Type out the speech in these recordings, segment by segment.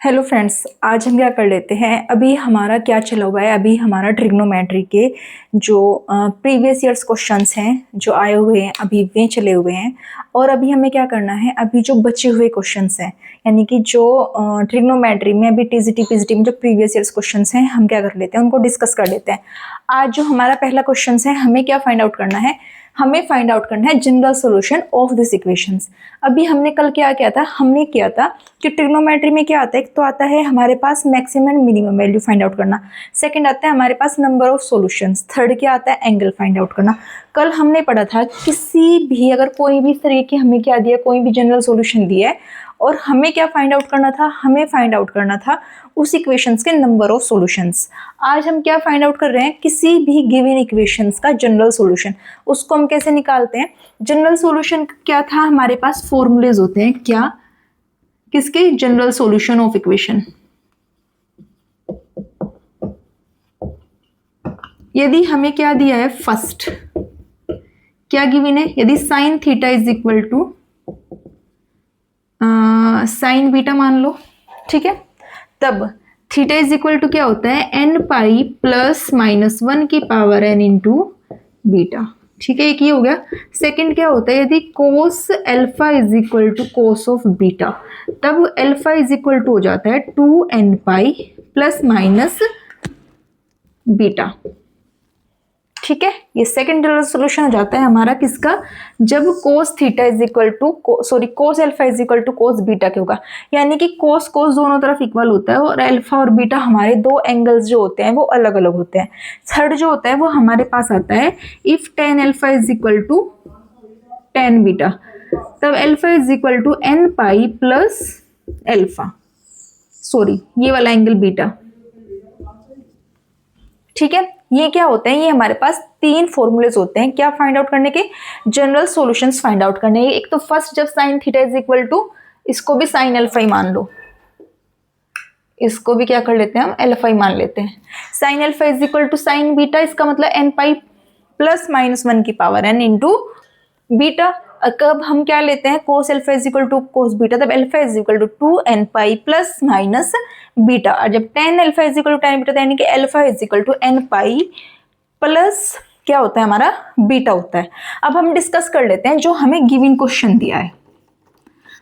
Hello friends, आज हम क्या कर लेते हैं। अभी हमारा क्या चला हुआ है, अभी हमारा ट्रिग्नोमेट्री के जो प्रीवियस ईयर्स क्वेश्चंस हैं जो आए हुए हैं अभी वे चले हुए हैं। और अभी हमें क्या करना है, अभी जो बचे हुए क्वेश्चंस हैं यानी कि जो ट्रिग्नोमेट्री में अभी टीजीटी पीजीटी में जो प्रीवियस ईयर्स क्वेश्चंस हैं हम क्या कर लेते हैं, उनको डिस्कस कर लेते हैं। आज जो हमारा पहला क्वेश्चन है, हमें क्या फाइंड आउट करना है, हमें फाइंड आउट करना है general solution of this equations. अभी हमने कल क्या किया था, हमने किया था कि ट्रिग्नोमेट्री में क्या आता है, एक तो आता है हमारे पास maximum and minimum value find out करना, सेकंड आता है हमारे पास नंबर ऑफ सॉल्यूशंस, थर्ड क्या आता है एंगल फाइंड आउट करना। कल हमने पढ़ा था किसी भी अगर कोई भी इस तरीके की हमें क्या दिया, कोई भी जनरल सॉल्यूशन दिया है और हमें क्या फाइंड आउट करना था, हमें फाइंड आउट करना था उस इक्वेशंस के नंबर ऑफ सॉल्यूशंस। आज हम क्या फाइंड आउट कर रहे हैं, किसी भी गिवन इक्वेशंस का जनरल सॉल्यूशन। उसको हम कैसे निकालते हैं, जनरल सॉल्यूशन क्या था, हमारे पास फॉर्मूलेज होते हैं क्या, किसके, जनरल सॉल्यूशन ऑफ इक्वेशन। यदि हमें क्या दिया है, फर्स्ट क्या गिवन है, यदि sine theta is equal to sine beta मान लो, ठीक है, तब थीटा इज इक्वल टू क्या होता है, एन पाई प्लस माइनस 1 की पावर एन इंटू बीटा, ठीक है, एक ये हो गया। सेकंड क्या होता है, यदि cos alpha is equal to cos of beta, तब एल्फा इज इक्वल टू हो जाता है 2n pi plus minus beta, ठीक है। ये सेकंड जनरल सॉल्यूशन हो जाता है हमारा किसका, जब cos theta is equal to cos alpha is equal to cos beta के होगा, यानी कि कोस दोनों तरफ इक्वल होता है और एल्फा और बीटा हमारे दो एंगल्स जो होते हैं वो अलग अलग होते हैं। थर्ड जो होता है वो हमारे पास आता है if tan alpha is equal to tan beta, तब alpha is equal to n pi plus alpha, sorry ये वाला एंगल बीटा, ठीक है। ये क्या होते हैं, ये हमारे पास तीन फॉर्मूलेज होते हैं क्या फाइंड आउट करने के, जनरल सॉल्यूशंस फाइंड आउट करने के। एक तो फर्स्ट, जब sine theta is equal to, इसको भी साइन अल्फा ही मान लो, इसको भी क्या कर लेते हैं हम, अल्फा ही मान लेते हैं। Sine alpha is equal to sine beta, इसका मतलब एन पाई प्लस माइनस 1 की पावर एन इंटू बीटा। कब हम क्या लेते हैं, cos alpha is equal to cos beta, तब alpha is equal to 2n pi plus minus beta. और जब tan alpha is equal to tan beta, यानी कि alpha is equal to n pi plus क्या होता है हमारा, बीटा होता है। अब हम डिस्कस कर लेते हैं जो हमें गिवन क्वेश्चन दिया है,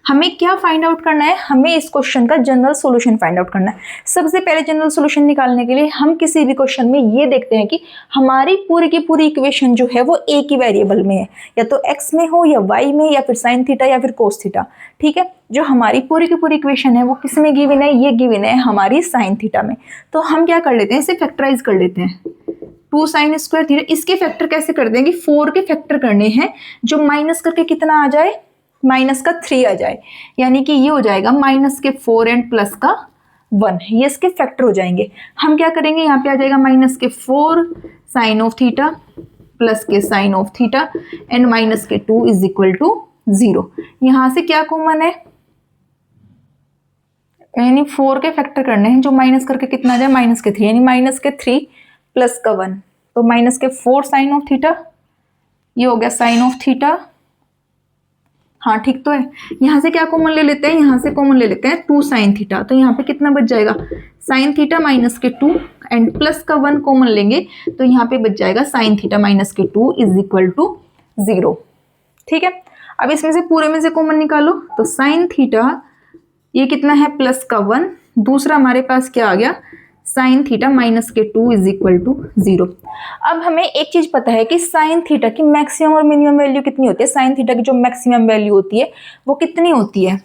हमें क्या फाइंड आउट करना है, हमें इस क्वेश्चन का जनरल सॉल्यूशन फाइंड आउट करना है। सबसे पहले जनरल सॉल्यूशन निकालने के लिए हम किसी भी क्वेश्चन में ये देखते हैं कि हमारी पूरी की पूरी इक्वेशन जो है वो एक ही वेरिएबल में है, या तो x में हो या y में या फिर साइन थीटा या फिर कोस थीटा, ठीक है। जो हमारी पूरी की पूरी इक्वेशन है वो किस में गिवन है, ये गिवन है हमारी साइन थीटा में। तो हम क्या कर लेते हैं, इसे फैक्टराइज कर लेते हैं, 2 साइन स्क्वायर थीटा। इसके फैक्टर कैसे कर देंगे, 4 के फैक्टर करने हैं, जो माइनस करके कितना आ जाए, माइनस का 3 आ जाए, यानी कि ये हो जाएगा माइनस के 4 एंड प्लस का 1, ये इसके फैक्टर हो जाएंगे। हम क्या करेंगे, यहाँ पे आ जाएगा माइनस के 4 साइन ऑफ थीटा प्लस के sine of theta and minus के 2 इज इक्वल टू 0। यहाँ से क्या कॉमन है, यानी 4 के फैक्टर करने हैं, जो माइनस करके कितना आ जाए, माइनस के 3, यानी माइनस के 3 प्लस का 1, तो माइनस के 4 साइन ऑफ थीटा, ये हो गया साइन ऑफ थीटा, हाँ ठीक तो है। यहाँ से क्या कॉमन ले लेते हैं, यहाँ से कॉमन ले लेते हैं 2 साइन थीटा, तो यहाँ पे कितना बच जाएगा, साइन थीटा माइनस के 2 एंड प्लस का 1 कॉमन लेंगे, तो यहाँ पे बच जाएगा साइन थीटा माइनस के 2 इज इक्वल टू 0, ठीक है। अब इसमें से पूरे में से कॉमन निकालो, तो साइन थीटा ये कितना है, प्लस का 1, दूसरा हमारे पास क्या आ गया, साइन थीटा माइनस के 2 इज इक्वल टू 0। अब हमें एक चीज पता है कि साइन थीटा की मैक्सिमम और मिनिमम वैल्यू कितनी होती है, साइन थीटा की जो मैक्सिमम वैल्यू होती है वो कितनी होती है,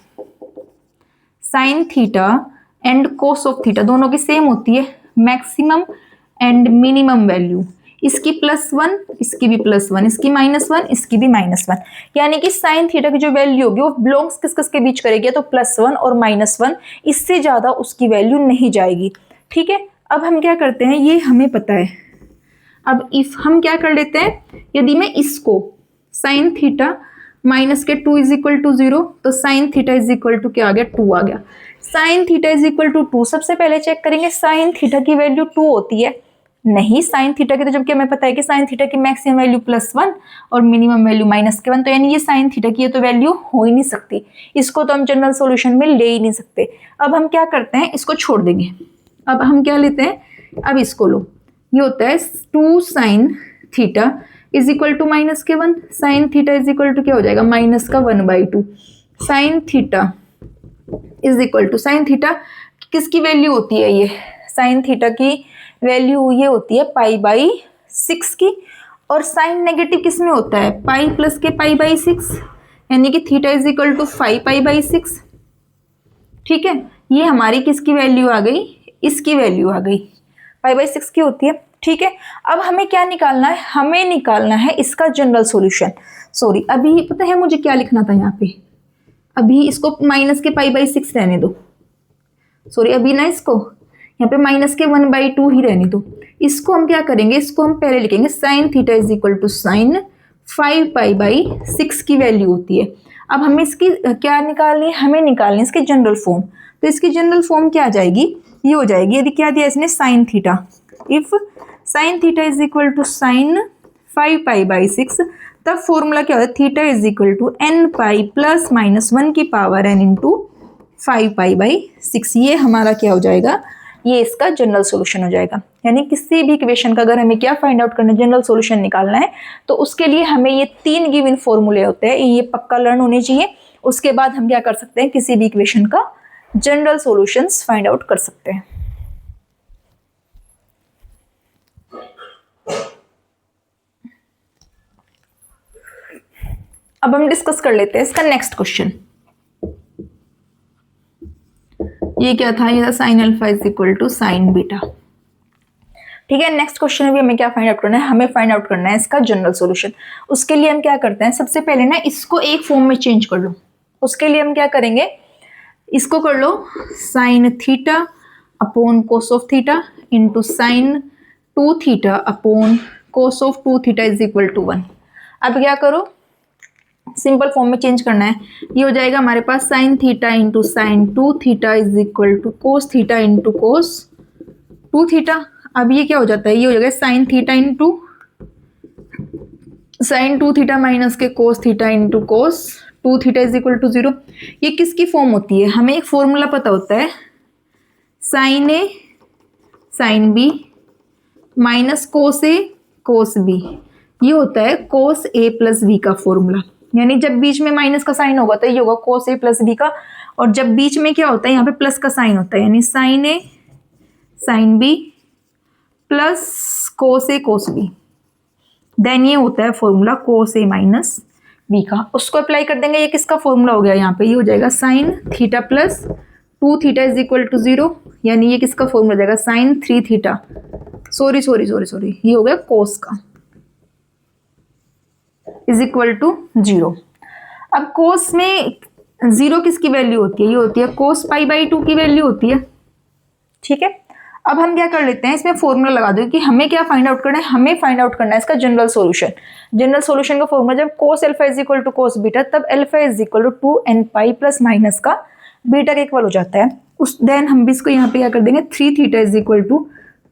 sine theta and cos of theta दोनों की सेम होती है, मैक्सिमम एंड मिनिमम वैल्यू, इसकी +1 इसकी भी +1, इसकी -1 इसकी भी -1, यानी कि साइन थीटा की जो वैल्यू होगी वो बिलोंग्स किस किस के बीच करेगी, तो +1 और -1, इससे ज्यादा उसकी वैल्यू नहीं जाएगी, ठीक है। अब हम क्या करते हैं, ये हमें पता है, अब इफ हम क्या कर लेते हैं, यदि मैं इसको साइन थीटा माइनस के 2 इज इक्वल टू 0, तो sine theta is equal to क्या आ गया, 2 आ गया। Sine theta is equal to 2, सबसे पहले चेक करेंगे साइन थीटा की वैल्यू 2 होती है, नहीं, साइन थीटा की तो जबकि हमें पता है कि साइन थीटा की मैक्सिमम वैल्यू +1 और मिनिमम वैल्यू -1, तो यानी ये साइन थीटा की ये तो वैल्यू हो ही नहीं सकती, इसको तो हम जनरल सॉल्यूशन में ले ही नहीं सकते। अब हम क्या करते हैं, इसको छोड़ देंगे। अब हम क्या लेते हैं, अब इसको लो, ये होता है 2 sine theta is equal to -1, sine theta is equal to क्या हो जाएगा, -1/2। Sine theta is equal to, sine theta किसकी वैल्यू होती है, ये साइन थीटा की वैल्यू ये होती है π/6 की, और साइन नेगेटिव किस में होता है, पाई प्लस के π/6, यानी कि थीटा इज इक्वल टू 5π/6। ठीक है, ये हमारी किसकी वैल्यू आ गई, इसकी वैल्यू आ गई, π/6 की होती है। ठीक है, अब हमें क्या निकालना है, हमें निकालना है इसका जनरल सॉल्यूशन। सॉरी, अभी पता है मुझे क्या लिखना था यहाँ पे, अभी इसको माइनस के π/6 रहने दो, सॉरी अभी ना इसको यहाँ पे माइनस के 1/2 ही रहने दो। इसको हम क्या करेंगे, इसको हम पहले लिखेंगे sine theta is equal to sine 5π/6 की वैल्यू होती है। अब हमें इसकी क्या निकालनी है, हमें निकालनी है इसकी जनरल फॉर्म। तो इसकी जनरल फॉर्म क्या आ जाएगी, ये हो जाएगी, यदि क्या दिया इसने sine theta, if sine theta is equal to sine 5π/6, तब फॉर्मूला क्या होता है, theta is equal to nπ plus -1 की पावर n इंटू 5π/6। ये हमारा क्या हो जाएगा, ये इसका जनरल सॉल्यूशन हो जाएगा। यानी किसी भी इक्वेशन का अगर हमें क्या फाइंड आउट करना है, जनरल सॉल्यूशन निकालना है, तो उसके लिए हमें ये 3 गिवन फॉर्मूले होते हैं, ये पक्का लर्न होने चाहिए। उसके बाद हम क्या कर सकते हैं, किसी भी इक्वेशन का जनरल सॉल्यूशंस फाइंड आउट कर सकते हैं। अब हम डिस्कस कर लेते हैं इसका नेक्स्ट क्वेश्चन। ये क्या था, ये था sine alpha is equal to sine beta. ठीक है, नेक्स्ट क्वेश्चन भी हमें क्या फाइंड आउट करना है, हमें फाइंड आउट करना है इसका जनरल सॉल्यूशन। उसके लिए हम क्या करते हैं, सबसे पहले ना इसको एक फॉर्म में चेंज कर लो। उसके लिए हम क्या करेंगे, इसको कर लो sine theta upon cos of theta into sine 2 theta upon cos of 2 theta is equal to 1। अब क्या करो, सिंपल फॉर्म में चेंज करना है। ये हो जाएगा हमारे पास sine theta into sine 2 theta is equal to cos theta into cos 2 theta. अब ये क्या हो जाता है, ये हो जाएगा sine theta into sine 2 theta minus के cos theta into cos 2 theta is equal to 0। ये किसकी फॉर्म होती है, हमें एक फॉर्मूला पता होता है, साइन ए साइन बी माइनस कोस ए कोस बी। ये होता है कोस ए प्लस बी का फॉर्मूला। यानी जब बीच में माइनस का साइन होगा तो ये होगा कोस ए प्लस बी का, और जब बीच में क्या होता है, यहाँ पे प्लस का साइन होता है, यानी साइन ए साइन बी प्लस कोस ए कोस बी, देन ये होता है फॉर्मूला कोस ए माइनस बी का। उसको अप्लाई कर देंगे, ये किसका फॉर्मूला हो गया, यहाँ पे ये हो जाएगा sine theta plus 2 theta is equal to 0, यानी ये किसका फॉर्मूला हो जाएगा, साइन 3 थीटा, सॉरी ये हो गया कोस का, इज इक्वल टू 0। अब कोस में 0 किसकी वैल्यू होती है, ये होती है कोस π/2 की वैल्यू होती है। ठीक है, अब हम क्या कर लेते हैं, इसमें फॉर्मूला लगा दो कि हमें क्या फाइंड आउट करना है, हमें फाइंड आउट करना है इसका जनरल सॉल्यूशन। जनरल सॉल्यूशन का फॉर्मूला जब cos alpha is equal to cos beta, तब alpha is equal to 2nπ plus minus का बीटा के इक्वल हो जाता है। उस देन हम भी इसको यहाँ पे क्या कर देंगे, 3 theta is equal to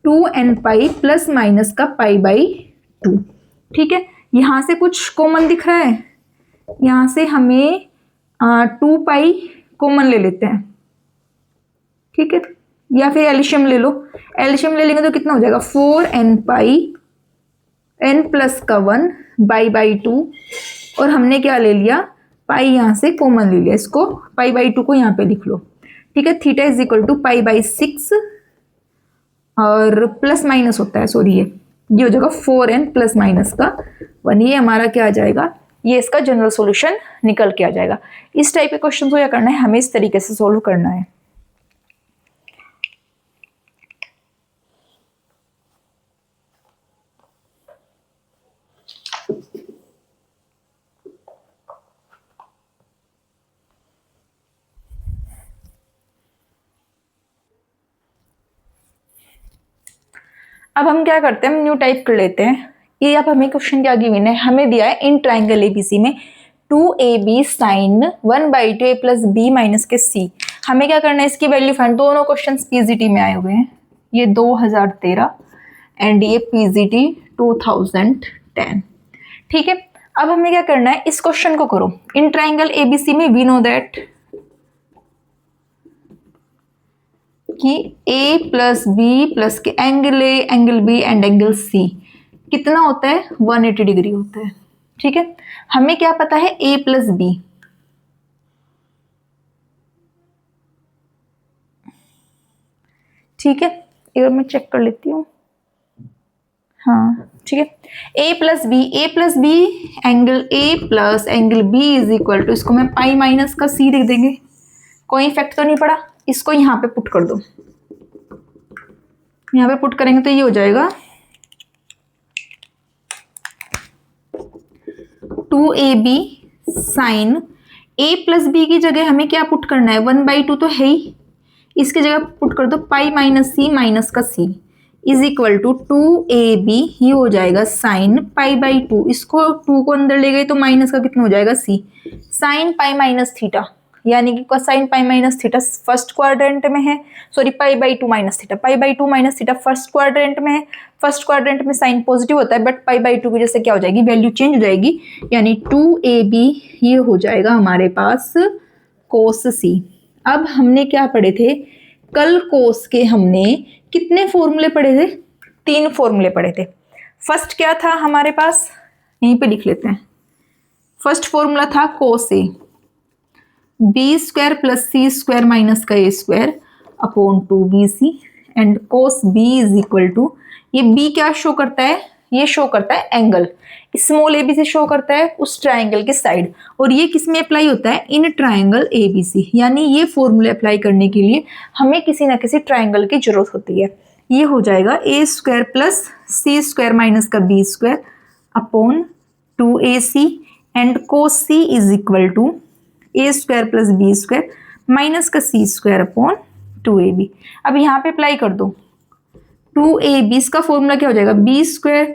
2nπ plus minus का π/2। ठीक है, यहाँ से कुछ कॉमन दिख रहा है, यहाँ से हमें 2π कॉमन ले लेते हैं। ठीक है, या फिर एलशियम ले लो, एलशियम ले लेंगे तो कितना हो जाएगा, 4nπ n प्लस का 1/2, और हमने क्या ले लिया, पाई यहाँ से कॉमन ले लिया, इसको π/2 को यहाँ पे लिख लो। ठीक है, थीटा इज इक्वल टू π/6 और प्लस माइनस होता है, सॉरी ये हो जाएगा 4n प्लस माइनस का 1। ये हमारा क्या आ जाएगा, ये इसका जनरल सॉल्यूशन निकल के आ जाएगा। इस टाइप के क्वेश्चन को क्या करना है, हमें इस तरीके से सॉल्व करना है। अब हम क्या करते हैं, हम न्यू टाइप कर लेते हैं। ये अब हमें क्वेश्चन क्या गिवन है, हमें दिया है इन ट्राइंगल एबीसी में 2ab sine 1/2 a plus b minus के c। हमें क्या करना है, इसकी वैल्यू फाइंड। दोनों क्वेश्चन पीजीटी में आए हुए हैं, ये 2013 एंड ये पीजीटी 2010। ठीक है, अब हमें क्या करना है, इस क्वेश्चन को करो। इन ट्राइंगल एबीसी में वी नो दैट कि ए प्लस बी प्लस के angle A, angle B and angle C कितना होता है, 180 डिग्री होता है। ठीक है, हमें क्या पता है, ए प्लस बी। ठीक है, एक बार मैं चेक कर लेती हूँ। हाँ ठीक है, A plus B angle A plus angle B is equal to, इसको मैं पाई माइनस का सी लिख देंगे, कोई इफेक्ट तो नहीं पड़ा। इसको यहाँ पे पुट कर दो, यहाँ पे पुट करेंगे तो ये हो जाएगा 2ab sign a plus B की जगह हमें क्या पुट करना है, 1/2 तो है ही, इसकी जगह पुट कर दो पाई माइनस सी माइनस का सी इज इक्वल टू 2ab, ये हो जाएगा साइन पाई बाई 2, इसको 2 को अंदर ले गए तो माइनस का कितना हो जाएगा सी, साइन पाई माइनस थीटा, यानी कि cosine pi minus theta first quadrant में है, sorry pi by 2 minus theta, pi by 2 minus theta first quadrant में है। फर्स्ट क्वाड्रेंट में साइन पॉजिटिव होता है, बट पाई बाई 2 की वजह से क्या हो जाएगी, वैल्यू चेंज हो जाएगी, यानी 2ab ये हो जाएगा हमारे पास कोस सी। अब हमने क्या पढ़े थे कल, कोस के हमने कितने फॉर्मूले पढ़े थे, 3 फॉर्मूले पढ़े थे। फर्स्ट क्या था हमारे पास, यहीं पे लिख लेते हैं। फर्स्ट फॉर्मूला था cos A, B square plus C square minus का A square upon 2bc and cos B is equal to, ये बी क्या शो करता है, ये शो करता है एंगल, स्मॉल ए बी से शो करता है उस ट्राइंगल के साइड, और ये किस में अप्लाई होता है, in triangle A B C. यानी ये फॉर्मूले अप्लाई करने के लिए हमें किसी ना किसी ट्राइंगल की जरूरत होती है। ये हो जाएगा A square plus C square minus का B square upon 2ac and cos C is equal to A square plus B square minus का सी स्क्वायर अपॉन 2ab। अब यहाँ पे अप्लाई कर दो 2ab, इसका फॉर्मूला क्या हो जाएगा, बी स्क्वायर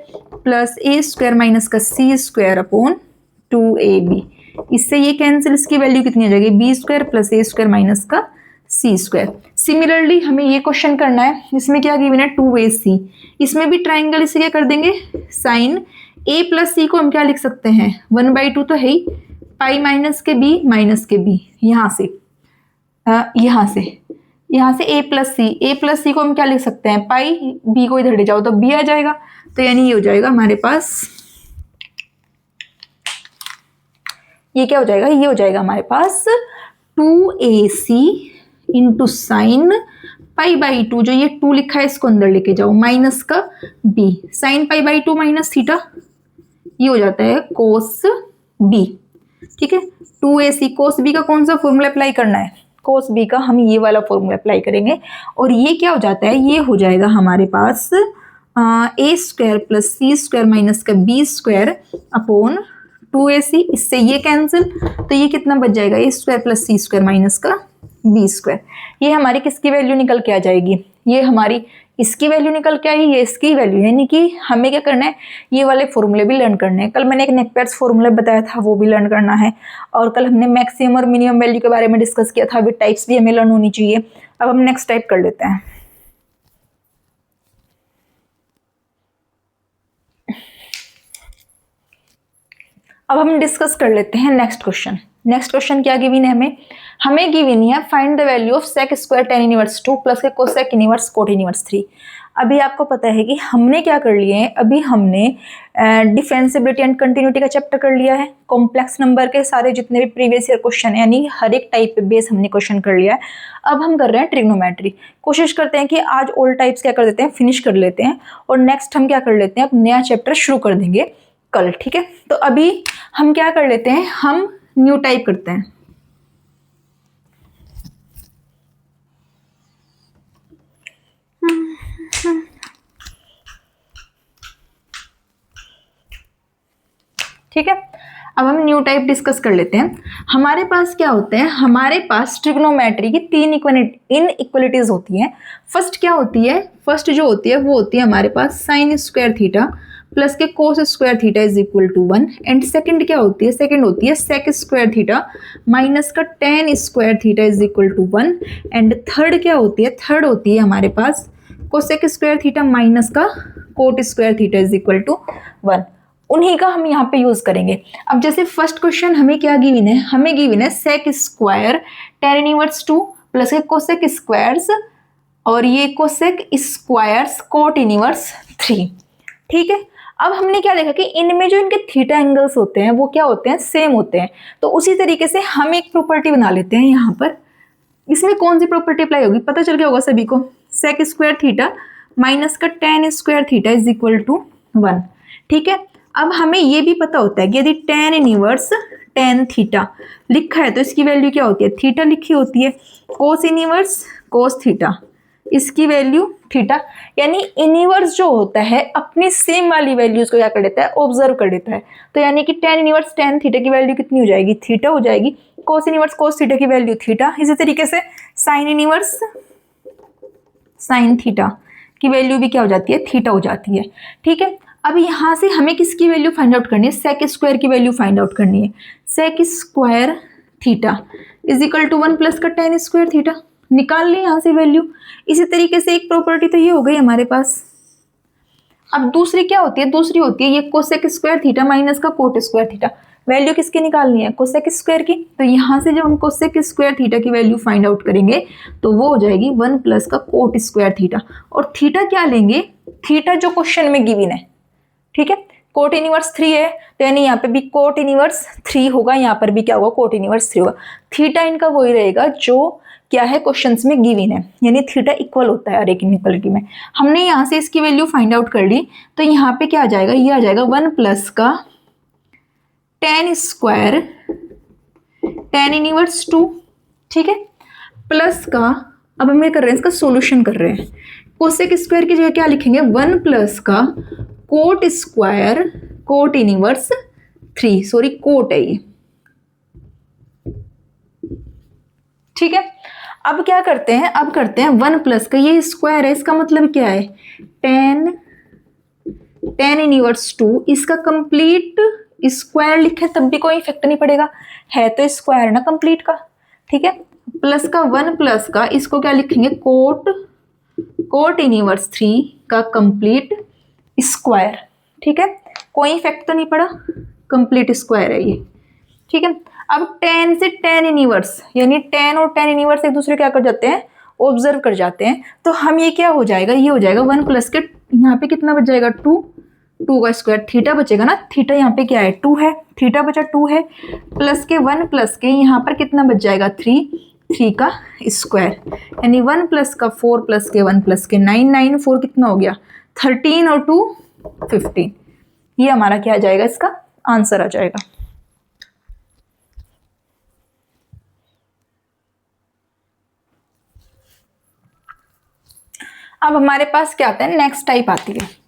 प्लस ए स्क्वायर माइनस का सी स्क्वायर अपॉन 2ab। इससे ये कैंसिल, इसकी वैल्यू कितनी हो जाएगी, बी स्क्वायर प्लस ए स्क्वायर माइनस का सी स्क्वायर। सिमिलरली हमें ये क्वेश्चन करना है, इसमें क्या गिवन है 2ac, इसमें भी ट्राइंगल, इसे क्या कर देंगे, साइन a प्लस सी को हम क्या लिख सकते हैं, 1/2 तो है ही, पाई माइनस के बी माइनस के बी, यहाँ से a प्लस सी को हम क्या लिख सकते हैं, पाई, b को इधर ले जाओ तो b आ जाएगा, तो यानी ये हो जाएगा हमारे पास, ये क्या हो जाएगा, ये हो जाएगा हमारे पास 2ac into sine pi by 2, जो ये 2 लिखा है इसको अंदर लेके जाओ, माइनस का b, sine pi by 2 minus theta, ये हो जाता है कोस b। ठीक है, 2ac कोस b का कौन सा फॉर्मूला अप्लाई करना है, कोस b का हम ये वाला फॉर्मूला अप्लाई करेंगे, और ये क्या हो जाता है, ये हो जाएगा हमारे पास ए square plus C square minus का बी स्क्वायर अपॉन 2ac, इससे ये कैंसिल, तो ये कितना बच जाएगा, A square plus C square minus का बी स्क्वायर। ये हमारी किसकी वैल्यू निकल के आ जाएगी, ये हमारी इसकी वैल्यू निकल के आई, ये इसकी वैल्यू, यानी कि हमें क्या करना है, ये वाले फॉर्मूले भी लर्न करने हैं। कल मैंने एक नेपेयर्स फॉर्मूला बताया था, वो भी लर्न करना है, और कल हमने मैक्सिमम और मिनिमम वैल्यू के बारे में डिस्कस किया था, अभी टाइप्स भी हमें लर्न होनी चाहिए। अब हम नेक्स्ट टाइप कर लेते हैं। अब हम डिस्कस कर लेते हैं नेक्स्ट क्वेश्चन। नेक्स्ट क्वेश्चन क्या गिवन है, हमें गिवन है find the value of sec square tan inverse 2 plus के कोसेक इनवर्स कोट इनवर्स 3। अभी आपको पता है कि हमने क्या कर लिए हैं, अभी हमने डिफरेंशिएबिलिटी एंड कंटिन्यूटी का चैप्टर कर लिया है, कॉम्प्लेक्स नंबर के सारे जितने भी प्रीवियस ईयर क्वेश्चन है, यानी हर एक टाइप पे बेस हमने क्वेश्चन कर लिया है। अब हम कर रहे हैं ट्रिग्नोमेट्री। कोशिश करते हैं कि आज ऑल टाइप्स क्या कर देते हैं, फिनिश कर लेते हैं, और नेक्स्ट हम क्या कर लेते हैं, अब नया चैप्टर शुरू कर देंगे कल। ठीक है, तो अभी हम क्या कर लेते हैं, हम न्यू टाइप करते हैं। ठीक है, अब हम न्यू टाइप डिस्कस कर लेते हैं। हमारे पास क्या होते हैं, हमारे पास ट्रिग्नोमेट्री की 3 इनइक्वालिटीज होती हैं। फर्स्ट क्या होती है, फर्स्ट जो होती है वो होती है हमारे पास साइन स्क्वायर थीटा प्लस के cos square theta is equal to 1, and second क्या होती है, सेकंड होती है सेक स्क्वायर थीटा माइनस का tan square theta is equal to 1, and third क्या होती है, थर्ड होती है हमारे पास कोसेक स्क्वायर थीटा माइनस का cot square theta is equal to 1, उन्हीं का हम यहाँ पे यूज करेंगे। अब जैसे फर्स्ट क्वेश्चन हमें क्या गिवन है, हमें गिवन है sec square tan inverse 2 plus के कोसेक स्क्वायर्स और ये कोसेक स्क्वायर्स कोट इनवर्स 3। ठीक है, अब हमने क्या देखा कि इनमें जो इनके थीटा एंगल्स होते हैं वो क्या होते हैं, सेम होते हैं। तो उसी तरीके से हम एक प्रॉपर्टी बना लेते हैं यहाँ पर। इसमें कौन सी प्रॉपर्टी अप्लाई होगी पता चल गया होगा सभी को, सेक स्क्वायर थीटा माइनस का tan square theta is equal to 1। ठीक है, अब हमें ये भी पता होता है कि यदि tan इनवर्स tan थीटा लिखा है तो इसकी वैल्यू क्या होती है, थीटा लिखी होती है। कोस इनवर्स कोस थीटा, इसकी वैल्यू थीटा। यानी इनवर्स जो होता है अपनी सेम वाली वैल्यूज को क्या कर देता है, ऑब्जर्व कर देता है। तो यानी कि tan इनवर्स tan थीटा की वैल्यू कितनी हो जाएगी, थीटा हो जाएगी। कोस इनवर्स कोस थीटा की वैल्यू थीटा। इसी तरीके से साइन इनवर्स साइन थीटा की वैल्यू भी क्या हो जाती है, थीटा हो जाती है। ठीक है, अब यहाँ से हमें किसकी वैल्यू फाइंड आउट करनी है, सेक स्क्वायर की वैल्यू फाइंड आउट करनी है। Sec square theta is equal to 1 plus का tan स्क्वायर थीटा, निकाल लें यहाँ से वैल्यू। इसी तरीके से एक प्रॉपर्टी तो ये हो गई हमारे पास। अब दूसरी क्या होती है, दूसरी होती है ये कोसेक स्क्वायर थीटा माइनस का कोट स्क्वायर थीटा। वैल्यू किसकी निकालनी है, कोसेक स्क्वायर की। तो यहाँ से जब हम कोसेक स्क्वायर थीटा की वैल्यू फाइंड आउट करेंगे तो वो हो जाएगी 1 प्लस का कोट स्क्वायर थीटा। और थीटा क्या लेंगे, थीटा जो क्वेश्चन में गिवन है। ठीक है, कोट इनवर्स 3 है तो यानी यहाँ पे भी कोट इनवर्स 3 होगा, यहाँ पर भी क्या होगा, कोट इनवर्स 3 होगा। थीटा इनका वही रहेगा जो क्या है क्वेश्चंस में गिवन है, यानी थीटा इक्वल होता है हर एक इनइक्वालिटी में। हमने यहाँ से इसकी वैल्यू फाइंड आउट कर ली तो यहाँ पे क्या आ जाएगा, ये आ जाएगा 1 प्लस का tan स्क्वायर tan इनवर्स 2। ठीक है, प्लस का, अब हम ये कर रहे हैं इसका सोल्यूशन कर रहे हैं। कोसेक स्क्वायर की जगह क्या लिखेंगे, 1 प्लस का cot square cot inverse 3, sorry cot है ये। ठीक है, अब क्या करते हैं, अब करते हैं 1 प्लस का, ये स्क्वायर है इसका मतलब क्या है, tan इनवर्स 2, इसका कंप्लीट स्क्वायर लिखे तब भी कोई इफेक्ट नहीं पड़ेगा, है तो स्क्वायर ना कंप्लीट का। ठीक है, प्लस का 1 प्लस का, इसको क्या लिखेंगे, कोट इनवर्स 3 का कंप्लीट स्क्वायर। ठीक है, कोई इफेक्ट तो नहीं पड़ा, कंप्लीट स्क्वायर है ये। ठीक है, अब tan से tan इनवर्स, यानी tan और tan इनवर्स एक दूसरे क्या कर जाते हैं, ऑब्जर्व कर जाते हैं। तो हम ये क्या हो जाएगा, ये हो जाएगा 1 प्लस के, यहाँ पे कितना बच जाएगा 2 का स्क्वायर, थीटा बचेगा ना, थीटा यहाँ पे क्या है 2 है, थीटा बचा 2 है, प्लस के 1 प्लस के यहाँ पर कितना बच जाएगा 3 का स्क्वायर, यानी 1 प्लस का 4 प्लस के 1 प्लस के 9 4 कितना हो गया 13 और 2 15। ये हमारा क्या आ जाएगा, इसका आंसर आ जाएगा। अब हमारे पास क्या आता है, नेक्स्ट टाइप आती है।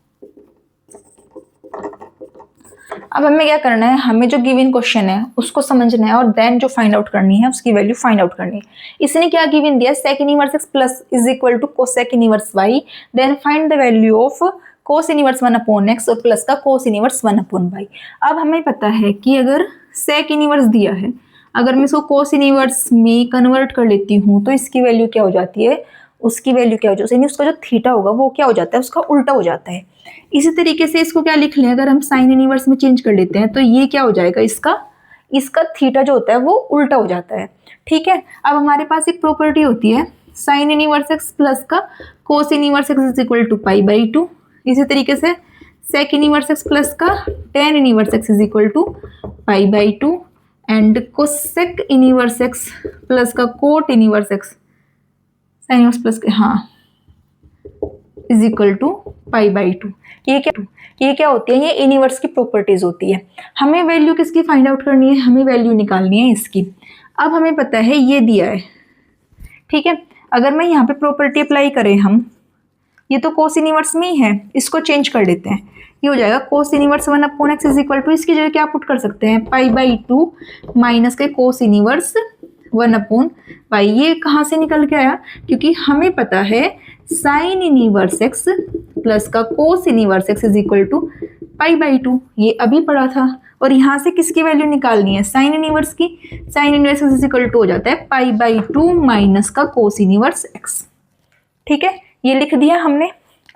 अब हमें क्या करना है, हमें जो गिवन क्वेश्चन है उसको समझना है और देन जो फाइंड आउट करनी है उसकी वैल्यू फाइंड आउट करनी है। इसने क्या गिवन दिया, sec inverse x plus is equal to cosec inverse y, then find the value of cos inverse 1 upon x और प्लस का कोस इनवर्स 1 अपॉन y। अब हमें पता है कि अगर सेक इनवर्स दिया है, अगर मैं इसको कोस इनवर्स में कन्वर्ट कर लेती हूँ तो इसकी वैल्यू क्या हो जाती है, उसकी वैल्यू क्या हो जाती है, उसका जो थीटा होगा वो क्या हो जाता है, उसका उल्टा हो जाता है। इसी तरीके से इसको क्या लिख लें, अगर हम साइन इनवर्स में चेंज कर लेते हैं तो ये क्या हो जाएगा, इसका थीटा जो होता है वो उल्टा हो जाता है। ठीक है, अब हमारे पास एक प्रॉपर्टी होती है साइन इनवर्स एक्स प्लस का cos inverse X is equal to π/2। इसी तरीके से सेक इनवर्स एक्स प्लस का tan inverse X is equal to π/2 and cosec inverse X plus का cot inverse X sine inverse plus हाँ is equal to π/2। ये क्या होती है, ये इनवर्स की प्रॉपर्टीज होती है। हमें वैल्यू किसकी फाइंड आउट करनी है, हमें वैल्यू निकालनी है इसकी। अब हमें पता है ये दिया है। ठीक है, अगर मैं यहाँ पे प्रॉपर्टी अप्लाई करें हम, ये तो कोस इनवर्स में ही है, इसको चेंज कर लेते हैं, ये हो जाएगा cos inverse 1 upon x is equal to, इसकी जगह क्या पुट कर सकते हैं π/2 माइनस के कोस इनवर्स 1 अपॉन y। ये कहाँ से निकल के आया, क्योंकि हमें पता है साइन इनवर्स x प्लस का cos inverse x is equal to π/2, ये अभी पढ़ा था। और यहाँ से किसकी वैल्यू निकालनी है, साइन इनवर्स की। Sine inverse is equal to हो जाता है π/2 माइनस का कोस इनवर्स x। ठीक है, ये लिख दिया हमने।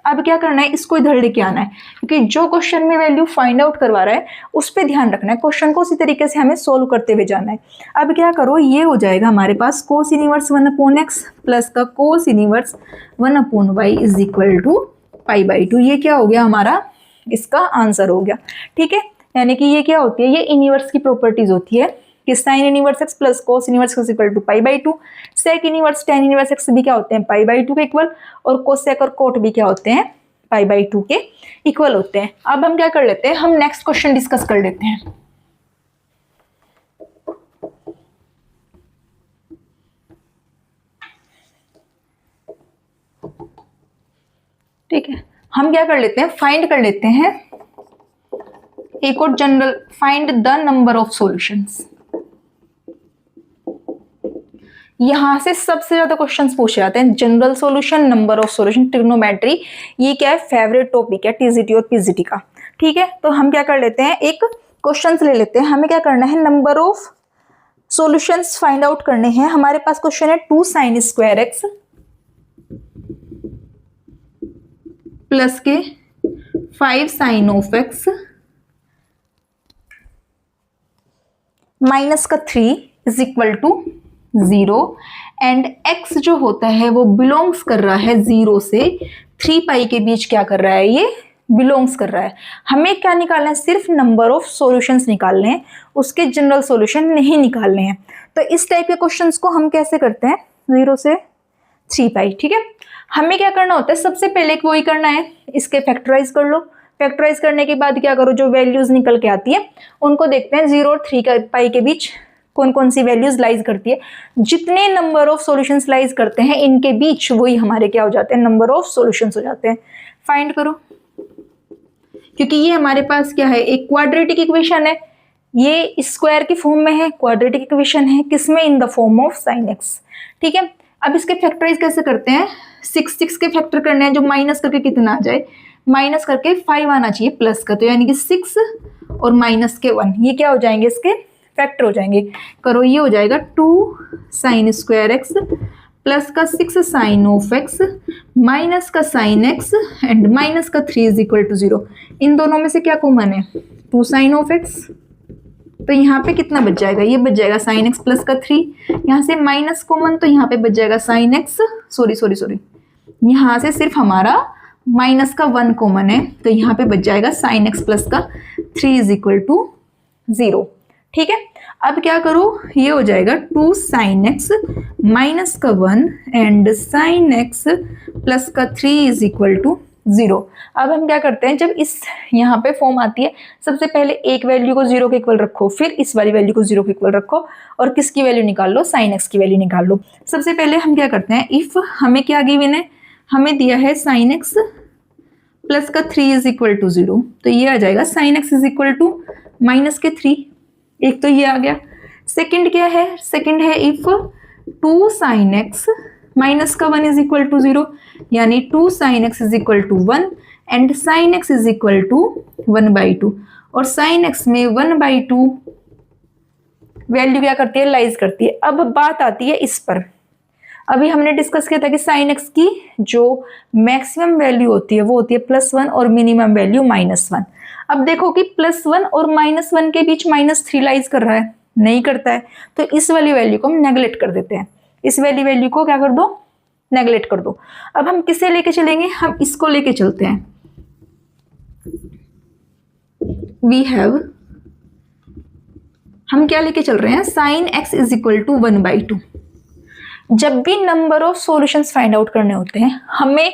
अब क्या करना है, इसको इधर लेके आना है, क्योंकि जो क्वेश्चन में वैल्यू फाइंड आउट करवा रहा है उस पर ध्यान रखना है, क्वेश्चन को उसी तरीके से हमें सोल्व करते हुए जाना है। अब क्या करो, ये हो जाएगा हमारे पास कोस इनवर्स 1/x प्लस का cos inverse 1/y is equal to π/2। ये क्या हो गया हमारा, इसका आंसर हो गया। ठीक है, यानी कि ये क्या होती है, ये इनवर्स की प्रॉपर्टीज होती है कि sine inverse x plus cos inverse x equal to π/2। Sec inverse tan inverse x भी क्या होते हैं, π/2 के इक्वल, और कोसेक और कोट भी क्या होते हैं, π/2 के इक्वल होते हैं। अब हम क्या कर लेते हैं, हम नेक्स्ट क्वेश्चन डिस्कस कर लेते हैं। ठीक है, हम क्या कर लेते हैं, फाइंड कर लेते हैं एक और general, find the number of solutions. यहां से सबसे ज्यादा क्वेश्चंस पूछे जाते हैं, general solution, number of solution, trigonometry, ये क्या है, फेवरेट टॉपिक है टीजीटी और पीजीटी का। ठीक है, तो हम क्या कर लेते हैं, एक क्वेश्चंस ले लेते हैं। हमें क्या करना है, number of solutions find out करने हैं। हमारे पास क्वेश्चन है 2 sin स्क्वायर x प्लस के 5 sin ऑफ x माइनस का 3 is equal to 0 and x जो होता है वो बिलोंग्स कर रहा है 0 से 3 पाई के बीच, क्या कर रहा है, ये बिलोंग्स कर रहा है। हमें क्या निकालना है, सिर्फ नंबर ऑफ सॉल्यूशंस निकालने हैं, उसके जनरल सॉल्यूशन नहीं निकालने हैं। तो इस टाइप के क्वेश्चंस को हम कैसे करते हैं, 0 से 3 पाई। ठीक है, हमें क्या करना होता है, सबसे पहले वही करना है, इसके फैक्टराइज कर लो। फैक्टराइज करने के बाद क्या करो, जो वैल्यूज निकल के आती है उनको देखते हैं 0 और 3 पाई के बीच कौन कौन सी वैल्यूज लाइज करती है। जितने नंबर ऑफ सॉल्यूशंस लाइज करते हैं इनके बीच वही हमारे क्या हो जाते हैं, नंबर ऑफ सॉल्यूशंस हो जाते हैं। फाइंड करो, क्योंकि ये हमारे पास क्या है, एक क्वाड्रेटिक इक्वेशन है, ये स्क्वायर की फॉर्म में है, क्वाड्रेटिक इक्वेशन है, किसमें, in the form of sin x। ठीक है, अब इसके फैक्टराइज कैसे करते हैं, 6 के फैक्टर करने हैं, जो माइनस करके कितना आ जाए, माइनस करके 5 आना चाहिए प्लस का, तो यानी कि 6 और माइनस के 1, ये क्या हो जाएंगे, इसके फैक्टर हो जाएंगे। करो, ये हो जाएगा 2 sin स्क्वायर x प्लस का 6 sin ऑफ x माइनस का sin x एंड माइनस का 3 इज इक्वल टू 0। इन दोनों में से क्या कॉमन है, 2 sin ऑफ x, तो यहाँ पे कितना बच जाएगा, ये बच जाएगा sin x प्लस का 3, यहाँ से माइनस कॉमन, तो यहाँ पे बच जाएगा sin x, सॉरी यहाँ से सिर्फ हमारा माइनस का 1 कॉमन है, तो यहाँ पे बच जाएगा sin x प्लस का 3 इज इक्वल टू 0। ठीक है, अब क्या करो, ये हो जाएगा 2 sin x माइनस का 1 एंड sin x प्लस का 3 इज इक्वल टू 0। अब हम क्या करते हैं, जब इस यहाँ पे फॉर्म आती है, सबसे पहले एक वैल्यू को 0 के इक्वल रखो, फिर इस वाली वैल्यू को 0 के इक्वल रखो और किसकी वैल्यू निकाल लो, sin x की वैल्यू निकाल लो। सबसे पहले हम क्या करते हैं, इफ हमें क्या गिवन है, हमें दिया है sin x प्लस का 3 इज इक्वल टू 0, तो ये आ जाएगा sin x is equal to minus के 3, एक तो ये आ गया। सेकंड क्या है, सेकंड है इफ 2 sin x माइनस का 1 इज इक्वल टू 0, यानी 2 sin x is equal to 1 and sin x is equal to 1/2, और sin x में 1/2 वैल्यू क्या करती है, लाइज करती है। अब बात आती है इस पर, अभी हमने डिस्कस किया था कि sin x की जो मैक्सिमम वैल्यू होती है वो होती है +1 और मिनिमम वैल्यू -1। अब देखो कि +1 और -1 के बीच -3 लाइज कर रहा है, नहीं करता है, तो इस वाली वैल्यू को हम नेगलेक्ट कर देते हैं, इस वाली वैल्यू को क्या कर दो, नेगलेक्ट कर दो। अब हम किसे लेके चलेंगे, हम इसको लेके चलते हैं। वी हैव, हम क्या लेके चल रहे हैं, sin x is equal to 1/2। जब भी number of solutions find out करने होते हैं, हमें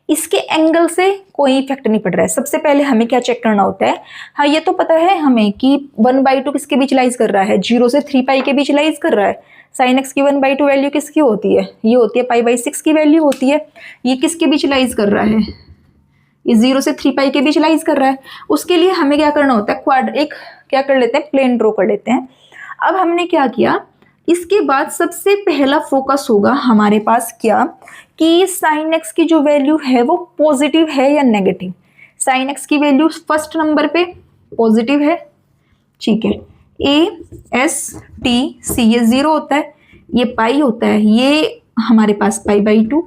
इसके एंगल से कोई इफेक्ट नहीं पड़ रहा है। सबसे पहले हमें क्या चेक करना होता है, हाँ ये तो पता है हमें कि 1/2 किसके बीच लाइज कर रहा है, 0 से 3 पाई के बीच लाइज कर रहा है। sin x की 1/2 वैल्यू किसकी होती है, ये होती है π/6 की वैल्यू होती है। ये किसके बीच लाइज कर रहा है, ये 0 से 3 पाई के बीच लाइज कर रहा है। उसके लिए हमें क्या करना होता है, एक क्या कर लेते हैं, प्लेन ड्रॉ कर लेते हैं। अब हमने क्या किया, इसके बाद सबसे पहला फोकस होगा हमारे पास क्या, कि sin x की जो वैल्यू है वो पॉजिटिव है या नेगेटिव। sin x की वैल्यू फर्स्ट नंबर पे पॉजिटिव है, ठीक है, A/S/T/C ये 0 होता है, ये पाई होता है, ये हमारे पास π/2,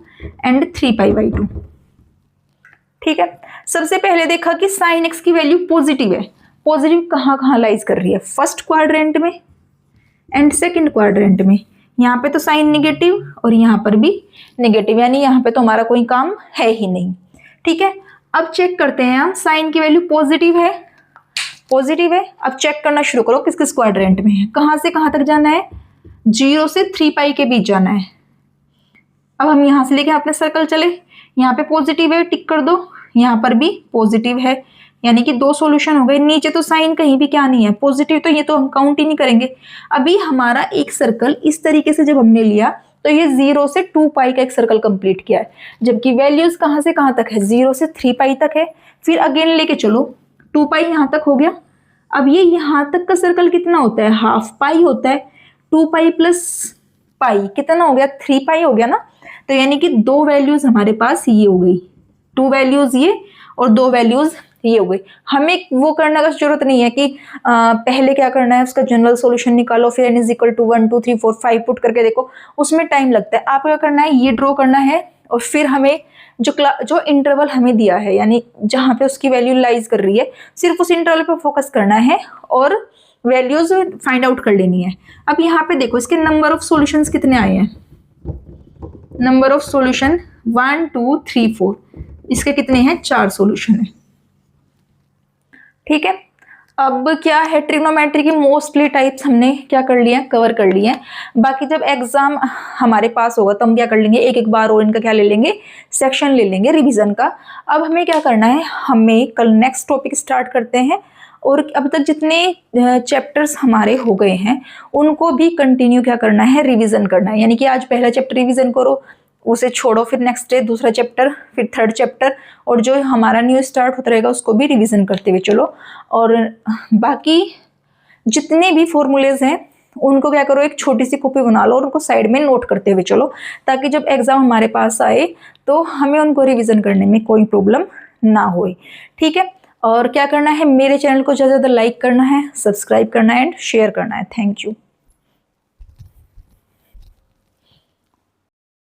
एंड 3π/2। ठीक है, सबसे पहले देखा कि साइन एक्स की वैल्यू पॉजिटिव है। पॉजिटिव कहाँ कहाँ लाइज कर रही है, फर्स्ट क्वाड्रेंट में एंड सेकंड क्वाड्रेंट में। यहाँ पे तो साइन नेगेटिव और यहाँ पर भी नेगेटिव, यानी यहाँ पे तो हमारा कोई काम है ही नहीं। ठीक है, अब चेक करते हैं हम, साइन की वैल्यू पॉजिटिव है, पॉजिटिव है। अब चेक करना शुरू करो किस किस क्वाड्रेंट में है, कहाँ से कहाँ तक जाना है, 0 से 3π के बीच जाना है। अब हम यहाँ से लेके अपने सर्कल चले, यहाँ पे पॉजिटिव है, टिक कर दो, यहाँ पर भी पॉजिटिव है, यानी कि 2 सॉल्यूशन हो गए। नीचे तो साइन कहीं भी क्या नहीं है, पॉजिटिव, तो ये तो हम काउंट ही नहीं करेंगे। अभी हमारा एक सर्कल इस तरीके से जब हमने लिया तो ये 0 से 2π का एक सर्कल कंप्लीट किया है, जबकि वैल्यूज कहाँ से कहाँ तक है, 0 से 3π तक है। फिर अगेन लेके चलो, 2π यहाँ तक हो गया। अब ये यहाँ तक का सर्कल कितना होता है, हाफ पाई होता है। 2π प्लस पाई कितना हो गया, 3π हो गया ना। तो यानी कि 2 वैल्यूज हमारे पास ये हो गई, 2 वैल्यूज ये और 2 वैल्यूज ये हो गई। हमें वो करने का जरूरत नहीं है कि पहले क्या करना है, उसका जनरल सॉल्यूशन निकालो, फिर n = 1 2 3 4 5 पुट करके देखो, उसमें टाइम लगता है। आपको क्या करना है, ये ड्रॉ करना है और फिर हमें जो इंटरवल हमें दिया है, यानी जहाँ पे उसकी वैल्यू लाइज कर रही है, सिर्फ उस इंटरवल पे फोकस करना है और वैल्यूज फाइंड आउट कर लेनी है। अब यहाँ पे देखो इसके नंबर ऑफ सॉल्यूशंस कितने आए हैं, नंबर ऑफ सॉल्यूशन 1 2 3 4, इसके कितने हैं, 4 सॉल्यूशन है। ठीक है, अब क्या है, ट्रिग्नोमेट्री की मोस्टली टाइप्स हमने क्या कर लिया, कवर कर लिए हैं। बाकी जब एग्जाम हमारे पास होगा तो हम क्या कर लेंगे, एक एक बार और इनका क्या ले लेंगे, सेक्शन ले लेंगे रिवीजन का। अब हमें क्या करना है, हमें कल नेक्स्ट टॉपिक स्टार्ट करते हैं और अब तक जितने चैप्टर्स हमारे हो गए हैं उनको भी कंटिन्यू क्या करना है, रिवीजन करना है। यानी कि आज पहला चैप्टर रिवीजन करो, उसे छोड़ो, फिर नेक्स्ट डे दूसरा चैप्टर, फिर थर्ड चैप्टर, और जो हमारा न्यू स्टार्ट होता रहेगा उसको भी रिवीजन करते हुए चलो। और बाकी जितने भी फॉर्मूलेज हैं उनको क्या करो, एक छोटी सी कॉपी बना लो और उनको साइड में नोट करते हुए चलो, ताकि जब एग्जाम हमारे पास आए तो हमें उनको रिवीजन करने में कोई प्रॉब्लम ना होए। ठीक है, और क्या करना है, मेरे चैनल को ज़्यादा से ज़्यादा लाइक करना है, सब्सक्राइब करना है एंड शेयर करना है। Thank you.